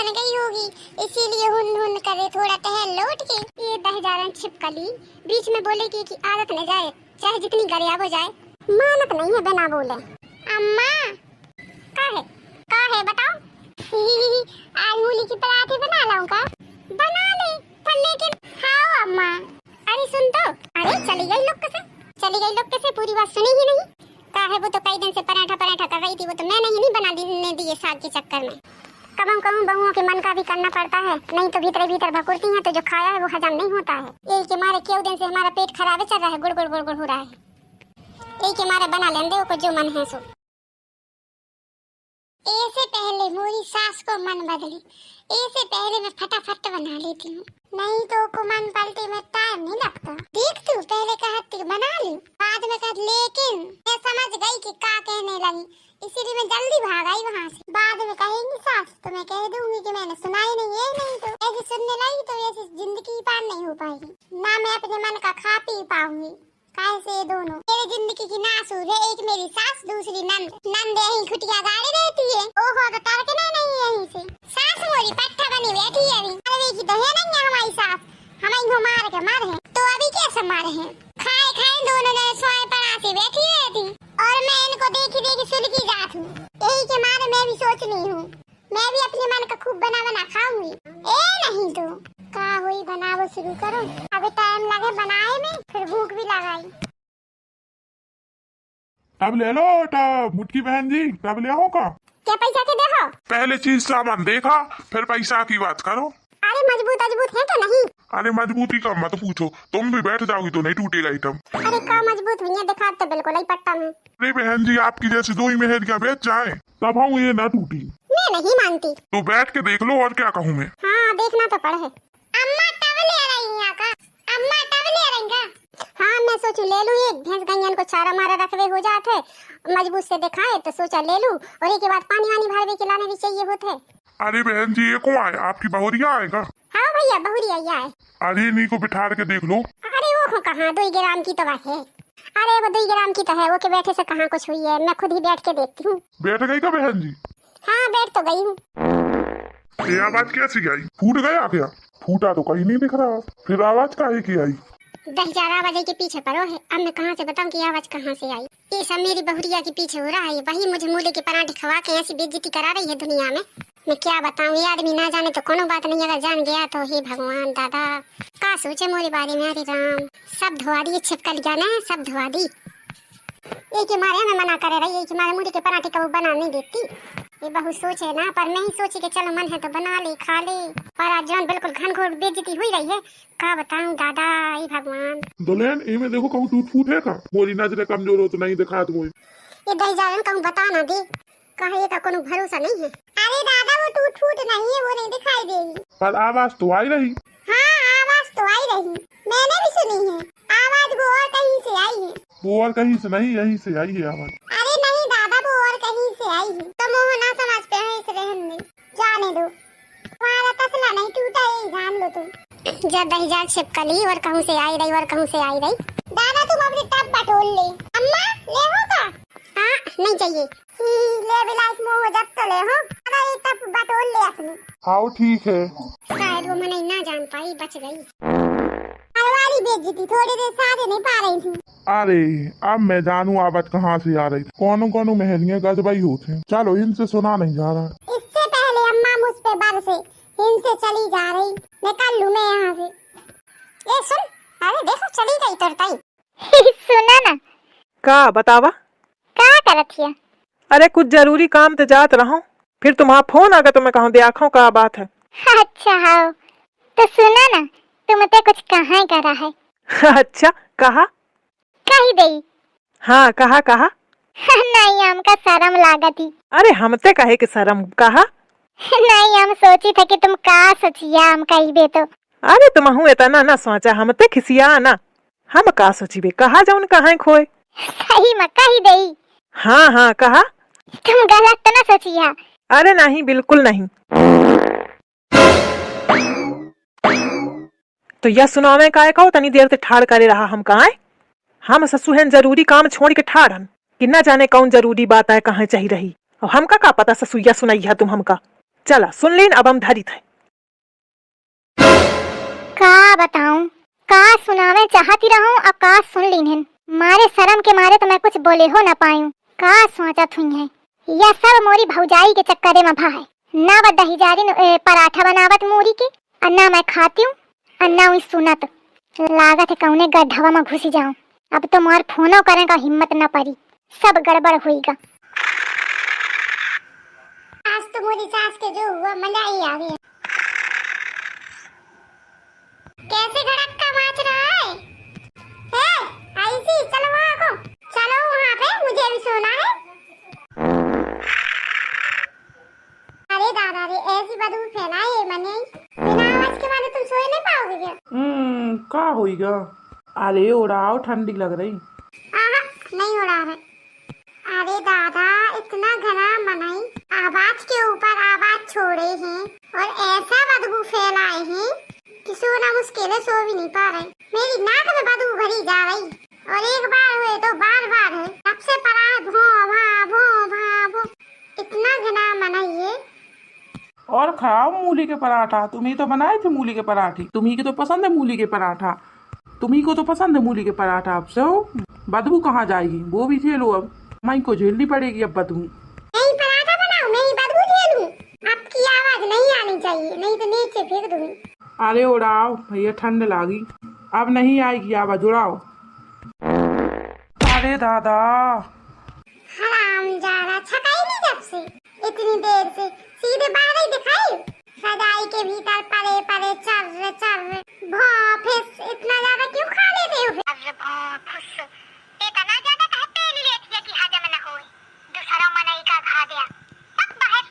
बन गई होगी, इसीलिए हुन हुन करे थोड़ा टहल लौट के। ये दहजारन छिपकली बीच में बोलेगी कि आदत न जाए, चाहे जितनी गरियाब हो जाए, मानत नहीं है बिना बोले। अम्मा का है बताओ। आज मूली की पराठे बना लाऊं का? बना ले, पर लेकिन खाओ अम्मा। अरे सुन तो, अरे चली गई लोग से पूरी बात सुनी ही नहीं। का है वो तो कई दिन से पराठा कर रही थी, वो तो मैंने ही नहीं बना देने दिए साग के चक्कर में। कहूँ बहुओं के मन का भी करना पड़ता है, नहीं तो भीतर भकुरती हैं तो जो खाया है वो हजम नहीं होता है। यही के मारे क्यों दिन से हमारा पेट खराब चल रहा है, गुड़ हो रहा है। यही के मारे बना लेंदे को जो मन है सो। ऐसे पहले मोरी सास को मन बदली, ऐसे पहले मैं फटाफट बना लेती हूँ, नहीं तो को मन पलटे में टाइम नहीं लगता। देखती हूँ पहले कहती बना ली, बाद में कहती लेकिन मैं समझ गई कि का कहने लगी, इसीलिए मैं जल्दी भाग आई वहाँ से। बाद में कहेंगी सास तो मैं कह दूंगी कि मैंने सुनाई नहीं है, नहीं तो ऐसे सुनने लगी तो ऐसी जिंदगी पार नहीं हो पाएगी, ना मैं अपने मन का खा पी पाऊंगी। कैसे दोनों मेरी जिंदगी की नासूर है, एक मेरी सास दूसरी नंद यही खुटिया गाड़ी रहती है। ओहो तो तड़कना नहीं यहीं से सास मोरी पट्टा बनी बैठी है अभी। अरे की तो है नहीं है हमारी सास, हमें को मार के मारे हैं तो अभी कैसे मारे हैं। खाए दोनों ने सोए पड़ा से बैठी रहती और मैं इनको देखी सुलगी जात हूँ। यही के मारे मैं भी सोच रही हूँ मैं भी अपने मन का खूब बना खाऊंगी। ए नहीं तो का हुई बनाओ शुरू करो, अभी टाइम लगे बनाए में, फिर भूख भी लगाई। तब ले लो तब मुटकी बहन जी, तब ले आओ का। क्या पैसा के देखो? पहले चीज सामान देखा फिर पैसा की बात करो। अरे मजबूत है तो नहीं? अरे मजबूती का मत पूछो, तुम भी बैठ जाओगी तो नहीं टूटेगा आइटम। अरे का मजबूत हुई है दिखा तो बिल्कुल ही पट्टा में। अरे बहन जी आपकी जैसी दो ही मेहरियां बेच जाए तब हम ये ना टूटी। मैं नहीं मानती। तो बैठ के देख लो और क्या कहूँ मैं। हाँ देखना तो पड़े। अम्मा तब ले रही हैं का? अम्मा तब ले रही का? हाँ मैं सोचू ले लूँ, एक भैंस गैयन को चारा मारा रखवे हो जाते, मजबूत से दिखाए तो सोचा ले लूँ, और एक के बाद पानी वानी भरवे के लाने भी चाहिए होते। अरे बहन जी ये कौन आए, आपकी बहुरिया आएगा? हाँ भैया बहुरिया है। अरे इन्हीं को बिठा के देख लो। अरे वो कहाँ 2 ग्राम की तो है। अरे वो 2 ग्राम की तो है, वो के बैठे से कहाँ कुछ हुई है, मैं खुद ही बैठ के देखती हूँ। बैठ गई का बहन जी? हाँ बैठ तो गई हूँ। ये आवाज कैसी आई? फूट गया क्या? फूटा तो कहीं नहीं दिख रहा, फिर आवाज काहे की आई? 10 आवाज के पीछे पड़ो है, अब मैं कहाँ से बताऊं कि आवाज कहाँ से आई। ये सब मेरी बहुरिया के पीछे हो रहा है, वही मुझे मूली के पराठे खवा के ऐसी बेइज्जती करा रही है दुनिया में। मैं क्या बताऊं, ये आदमी ना जाने तो कोनो बात नहीं, अगर जान गया तो हे भगवान दादा का सोचे मोरे बारे में। अरे राम सब धोआ दी, छिपकल गया ना सब धोआ दी। एक के मारे मैं मना करे रही, एक के मारे मूली के पराठे का वो बना नहीं देती। ये बहु सोचे ना, पर मैं ही सोची कि चलो मन है तो बना ले खा ले, पर आज जान बिल्कुल घनघोर बेइज्जती हुई रही है। का बताऊं दादा ये भगवान। दुल्हन इमे देखो कहूँ टूट फूट है का? मोरी नजर कमजोर हो तो नहीं दिखा तुम्हें। ये दहजारन कहूँ बता ना दे, कहे का कोनो भरोसा नहीं है। अरे दादा वो टूट फूट नहीं है, वो नहीं दिखाई देगी। पर आवाज तो आई रही। हाँ आवाज तो आई रही, मैंने भी सुनी है। आवाज वो और कहीं से आई है। वो और कहीं से नहीं, यहीं से आई है आवाज। अरे नहीं दादा वो और कहीं से आई है, तो मोह ना समझ पे है, इस रहन दे, जाने दो, तुम्हारा तसला नहीं टूटा ये जान लो तुम। जब दहजात छिपकली और कहूँ से आई रही और कहूँ से आई रही। दादा तुम अपने टब बटोल ले। अम्मा ले हो का? हाँ नहीं चाहिए, ले बिलास मोह जब तो ले हो, अगर ये टब बटोल ले अपनी। हाँ ठीक है। शायद वो मने ना जान पाई, बच गई। वाली बेइज्जती थोड़ी देर साथ नहीं पा रही थी। अरे अब मैं जानू आवाज कहाँ से आ रही। कौनो मेहरियां गजबाई होते हैं, चलो इनसे सुना नहीं जा रहा। इससे पहले अम्मा मुझ पे बरसे, इनसे चली जा रही, निकल लूं मैं यहाँ से। ये सुन, अरे देखो चली गई तुरताई। सुना ना का बतावा का करत हिया? अरे कुछ जरूरी काम तो जात रहा, फिर तुम्हारा फोन आ गया तो मैं कहूँ देखो का बात है। अच्छा हाँ तो सुना ना, तुमते कुछ कहाँ करा है? अच्छा कहा? कही दई। हाँ कहा नहीं हमका शर्म लागत ही। अरे हमते कहे कि शर्म कहा? नहीं हम सोची था कि तुम का सोचिया हम कही बे तो। अरे तुम हूँ इतना ना सोचा, हमते खिसिया ना, हम का सोची बे, कहा जाऊन कहाँ खोए। सही में कही दई। हाँ कहा। तुम गलत तो ना सोचिया? अरे नहीं बिल्कुल नहीं। तो यह सुनावे का कहो तनी देर से ठाड़ करे रहा, हम कहाँ हम ससुहन जरूरी काम छोड़ के ठाड़न कि न जाने कौन जरूरी बात है कहाँ चाहिए रही, और हमका का पता ससुइया सुनाई है तुम हमका। चला सुन लीन अब हम धरी थे। का बताऊं, का सुनावे चाहती रहूं अब का सुन लीन। मारे शर्म के मारे तो मैं कुछ बोले हो ना पायूं। का सोचत हुई है यह सब मोरी भौजाई के चक्करे में भा है। ना वह दही जारी पराठा बनावत मूरी के और ना मैं खाती हूँ और ना हुई सुनत। लागत है कौने गड्ढवा में घुस जाऊं। अब तो मार फोनो करने का हिम्मत न पड़ी, सब गड़बड़ हुईगा। आज तो मोरी सास के जो हुआ मजा ही आ गया। कैसे घड़क्का माच रहा है? आईसी चलो वहाँ को, चलो वहाँ पे, मुझे भी सोना है। अरे दादा रे, ऐसी बदबू फैलाए मने, बिना आवाज के मारे तुम सोए नहीं पाओगे क्या? का होईगा? अरे उड़ाओ, ठंडी लग रही। आहा, नहीं उड़ा रहे। अरे दादा, इतना घना मनाई, आवाज के ऊपर आवाज छोड़े हैं और ऐसा बदबू फैलाए हैं कि सोना मुश्किल है, सो भी नहीं पा रहे। मेरी नाक में बदबू भरी जा रही और एक बार हुए तो बार बार है। तब से पड़ा है भो भा भो। इतना घना मनाइए। और खाओ मूली के पराठा। तुम्ही तो बनाए थे मूली के पराठे, तुम्ही को तो पसंद है मूली के पराठा, तुम्ही को तो पसंद है मूली के पराठा। अब से हो बदबू कहाँ जाएगी, वो भी झेलो, अब माई को झेलनी पड़ेगी अब बदबू। नहीं पराठा बनाओ, मैं ही बदबू झेलूं। आपकी आवाज नहीं आनी चाहिए, नहीं तो नीचे फेंक दूंगी। अरे उड़ाओ भैया, ठंड लागी, अब नहीं आएगी आवाज, उड़ाओ। अरे दादा, हरामजादा, छकाई नहीं जब से, इतनी देर से सीधे बाहर ही दिखाई। सदाई के भीतर परे परे चर भौंफिस इतना ज्यादा क्यों खा लेते हो? अरे भौंफिस इतना ज्यादा कहते नहीं लेती है कि हजम न होए, दूसरा मनई का खा दिया। तब बाहर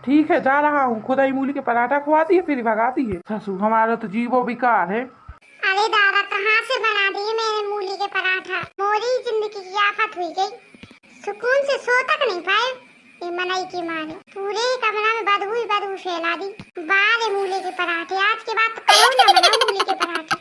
ठीक है जा रहा हूँ, खुदा ही मूली के पराठा खुआती है फिर भगाती है। ससु हमारा तो जीवो बेकार है। अरे दादा, कहाँ से बना दिए मैंने मूली के पराठा, मोरी जिंदगी की आफत हुई गई। सुकून से सो तक नहीं पाए ये मनाई की मारे, पूरे कमरा में बदबू ही बदबू फैला दी। बारे मूली के पराठे, आज के बाद तो कौन ना बनाओ मूली के पराठे।